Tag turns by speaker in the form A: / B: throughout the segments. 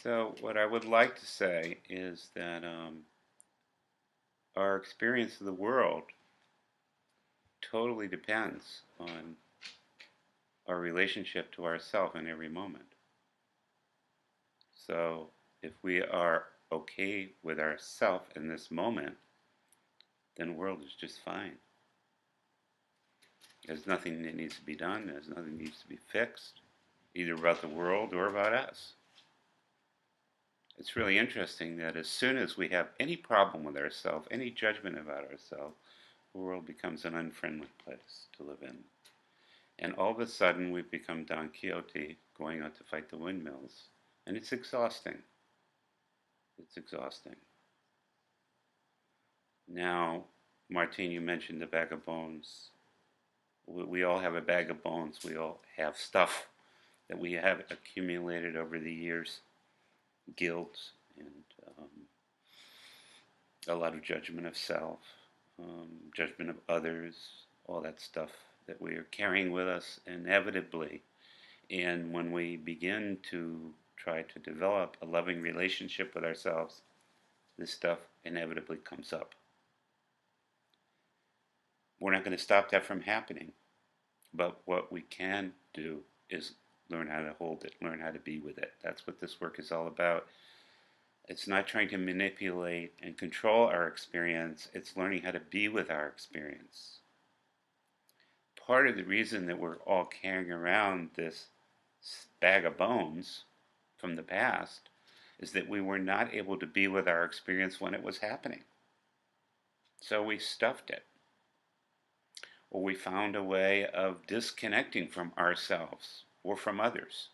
A: So what I would like to say is that our experience of the world totally depends on our relationship to ourself in every moment. So if we are okay with ourself in this moment, then the world is just fine. There's nothing that needs to be done. There's nothing that needs to be fixed, either about the world or about us. It's really interesting that as soon as we have any problem with ourselves, any judgment about ourselves, the world becomes an unfriendly place to live in. And all of a sudden, we've become Don Quixote going out to fight the windmills. And it's exhausting. It's exhausting. Now, Martine, you mentioned the bag of bones. We all have a bag of bones. We all have stuff that we have accumulated over the years, guilt and a lot of judgment of self, judgment of others, all that stuff that we are carrying with us inevitably. And when we begin to try to develop a loving relationship with ourselves, this stuff inevitably comes up. We're not going to stop that from happening, but what we can do is learn how to hold it, learn how to be with it. That's what this work is all about. It's not trying to manipulate and control our experience, it's learning how to be with our experience. Part of the reason that we're all carrying around this bag of bones from the past is that we were not able to be with our experience when it was happening. So we stuffed it. Or we found a way of disconnecting from ourselves or from others.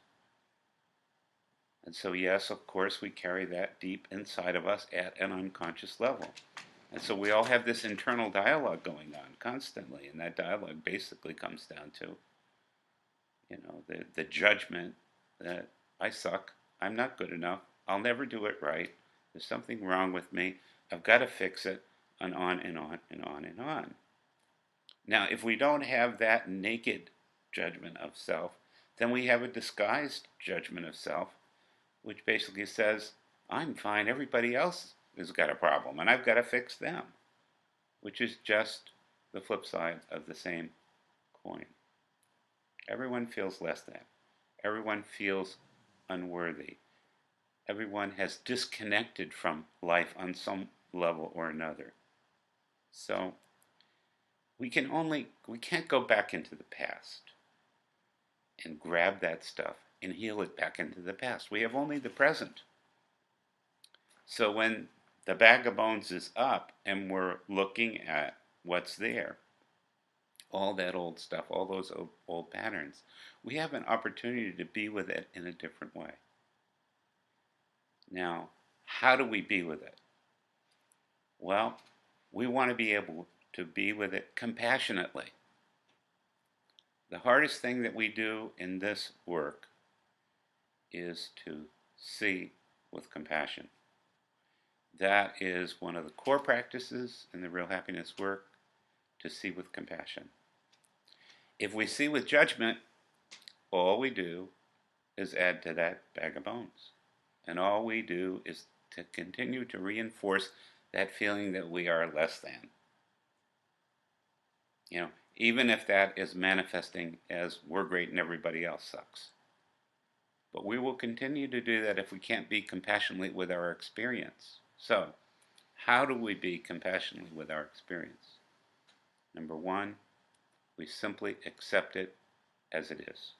A: And so, yes, of course, we carry that deep inside of us at an unconscious level. And so we all have this internal dialogue going on constantly. And that dialogue basically comes down to, the judgment that I suck, I'm not good enough, I'll never do it right, there's something wrong with me, I've got to fix it, and on and on and on and on. Now, if we don't have that naked judgment of self, then we have a disguised judgment of self, which basically says, I'm fine, everybody else has got a problem, and I've got to fix them, which is just the flip side of the same coin. Everyone feels less than. Everyone feels unworthy. Everyone has disconnected from life on some level or another. So we can't go back into the past and grab that stuff and heal it back into the past. We have only the present. So when the bag of bones is up and we're looking at what's there, all that old stuff, all those old patterns, we have an opportunity to be with it in a different way. Now, how do we be with it? Well, we want to be able to be with it compassionately. The hardest thing that we do in this work is to see with compassion. That is one of the core practices in the Real Happiness work, to see with compassion. If we see with judgment, all we do is add to that bag of bones. And all we do is to continue to reinforce that feeling that we are less than. Even if that is manifesting as we're great and everybody else sucks. But we will continue to do that if we can't be compassionate with our experience. So, how do we be compassionate with our experience? Number one, we simply accept it as it is.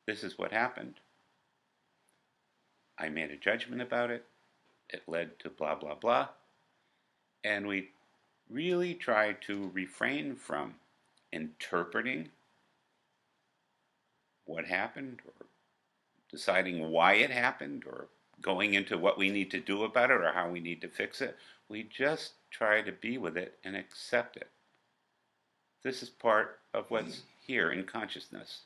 A: This is what happened. I made a judgment about it. It led to blah, blah, blah. And we really try to refrain from interpreting what happened or deciding why it happened or going into what we need to do about it or how we need to fix it. We just try to be with it and accept it. This is part of what's here in consciousness.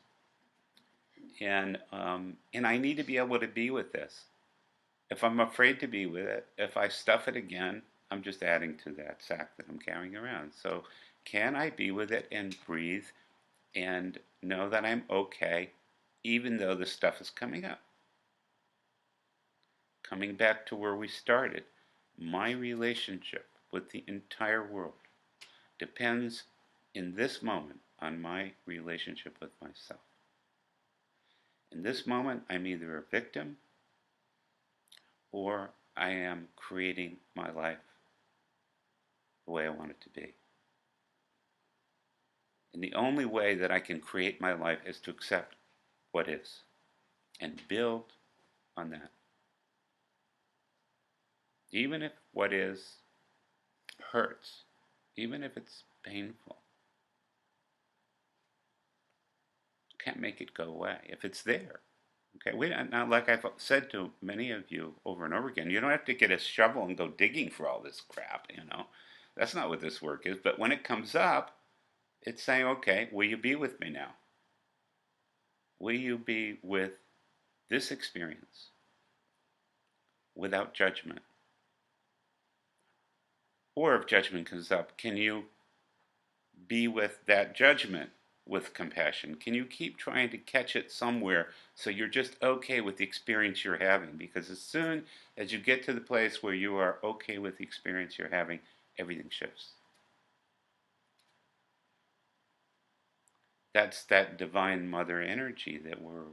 A: And I need to be able to be with this. If I'm afraid to be with it, if I stuff it again, I'm just adding to that sack that I'm carrying around. So can I be with it and breathe and know that I'm okay, even though the stuff is coming up? coming back to where we started, my relationship with the entire world depends in this moment on my relationship with myself. In this moment, I'm either a victim or I am creating my life the way I want it to be. And the only way that I can create my life is to accept what is and build on that. Even if what is hurts, even if it's painful, can't make it go away if it's there. Okay, now, like I've said to many of you over and over again, you don't have to get a shovel and go digging for all this crap, That's not what this work is. But when it comes up, it's saying, okay, will you be with me now? Will you be with this experience without judgment? Or if judgment comes up, can you be with that judgment with compassion? Can you keep trying to catch it somewhere so you're just okay with the experience you're having? Because as soon as you get to the place where you are okay with the experience you're having, everything shifts. That's that divine mother energy that we're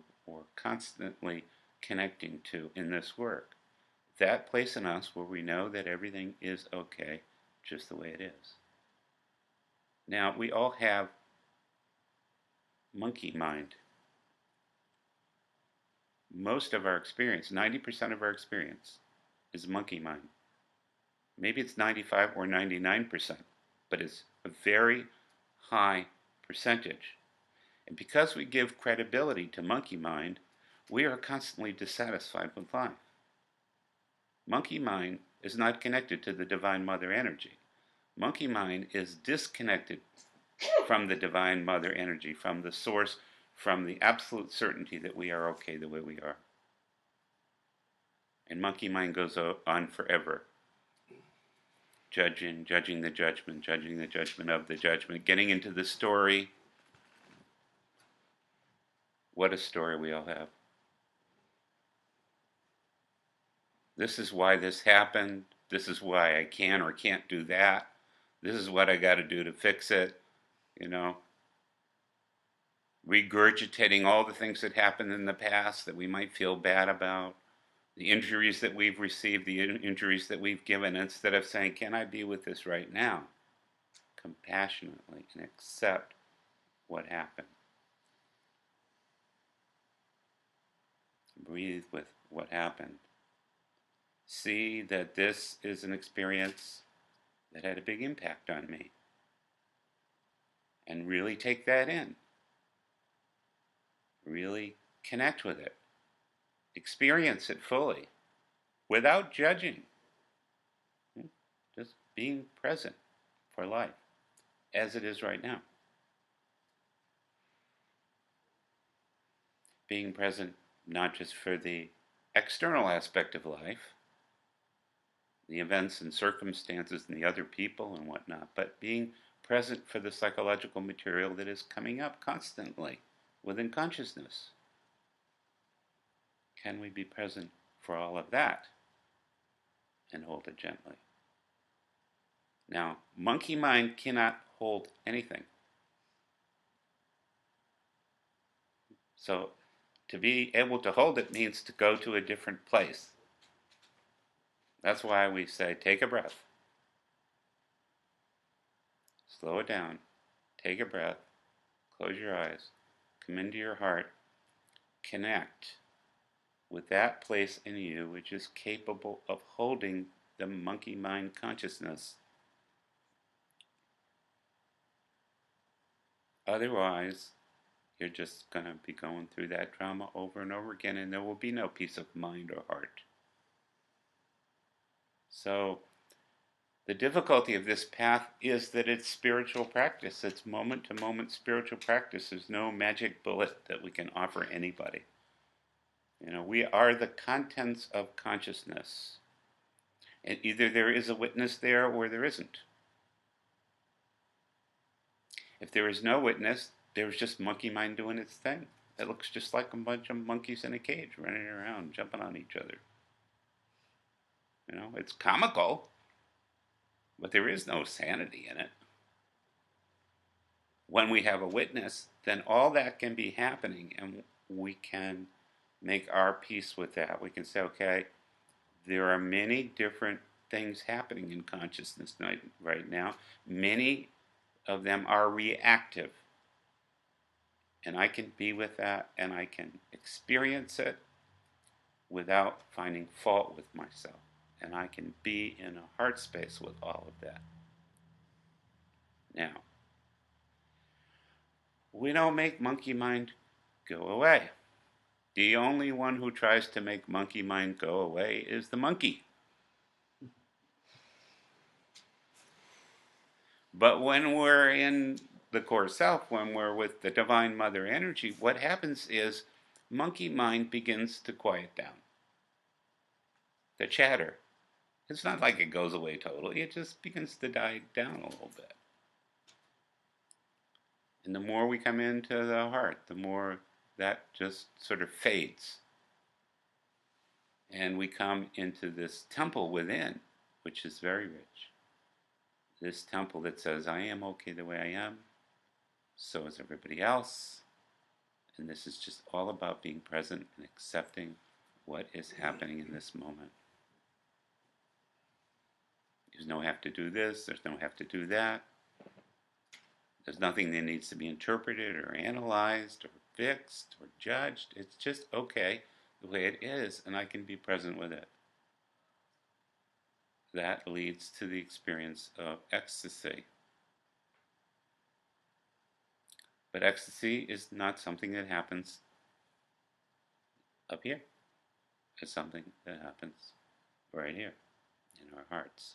A: constantly connecting to in this work. That place in us where we know that everything is okay just the way it is. Now, we all have monkey mind. Most of our experience, 90% of our experience, is monkey mind. Maybe it's 95 or 99%, but it's a very high percentage. And because we give credibility to monkey mind, we are constantly dissatisfied with life. Monkey mind is not connected to the divine mother energy. Monkey mind is disconnected from the divine mother energy, from the source, from the absolute certainty that we are okay the way we are. And monkey mind goes on forever. Judging the judgment of the judgment, getting into the story. What a story we all have. This is why this happened. This is why I can or can't do that. This is what I got to do to fix it. Regurgitating all the things that happened in the past that we might feel bad about, the injuries that we've received, the injuries that we've given, instead of saying, can I be with this right now? Compassionately and accept what happened. Breathe with what happened. See that this is an experience that had a big impact on me. And really take that in. Really connect with it. Experience it fully without judging. Just being present for life as it is right now. Being present not just for the external aspect of life, the events and circumstances and the other people and whatnot, but being present for the psychological material that is coming up constantly within consciousness. Can we be present for all of that and hold it gently? Now, monkey mind cannot hold anything. So, to be able to hold it means to go to a different place. That's why we say, take a breath. Slow it down. Take a breath. Close your eyes. Come into your heart. Connect with that place in you which is capable of holding the monkey mind consciousness. Otherwise, you're just going to be going through that drama over and over again, and there will be no peace of mind or heart. So, the difficulty of this path is that it's spiritual practice. It's moment-to-moment spiritual practice. There's no magic bullet that we can offer anybody. We are the contents of consciousness. And either there is a witness there or there isn't. If there is no witness, there's just monkey mind doing its thing. It looks just like a bunch of monkeys in a cage running around, jumping on each other. You know, it's comical, but there is no sanity in it. When we have a witness, then all that can be happening, and we can make our peace with that. We can say, okay, there are many different things happening in consciousness right now. Many of them are reactive. And I can be with that and I can experience it without finding fault with myself. And I can be in a heart space with all of that. Now, we don't make monkey mind go away. The only one who tries to make monkey mind go away is the monkey. But when we're in the core self, when we're with the divine mother energy, what happens is monkey mind begins to quiet down. The chatter. It's not like it goes away totally, it just begins to die down a little bit. And the more we come into the heart, the more that just sort of fades. And we come into this temple within, which is very rich. This temple that says, I am okay the way I am, so is everybody else. And this is just all about being present and accepting what is happening in this moment. There's no have to do this, there's no have to do that. There's nothing that needs to be interpreted or analyzed or fixed or judged. It's just okay the way it is, and I can be present with it. That leads to the experience of ecstasy. But ecstasy is not something that happens up here. It's something that happens right here in our hearts.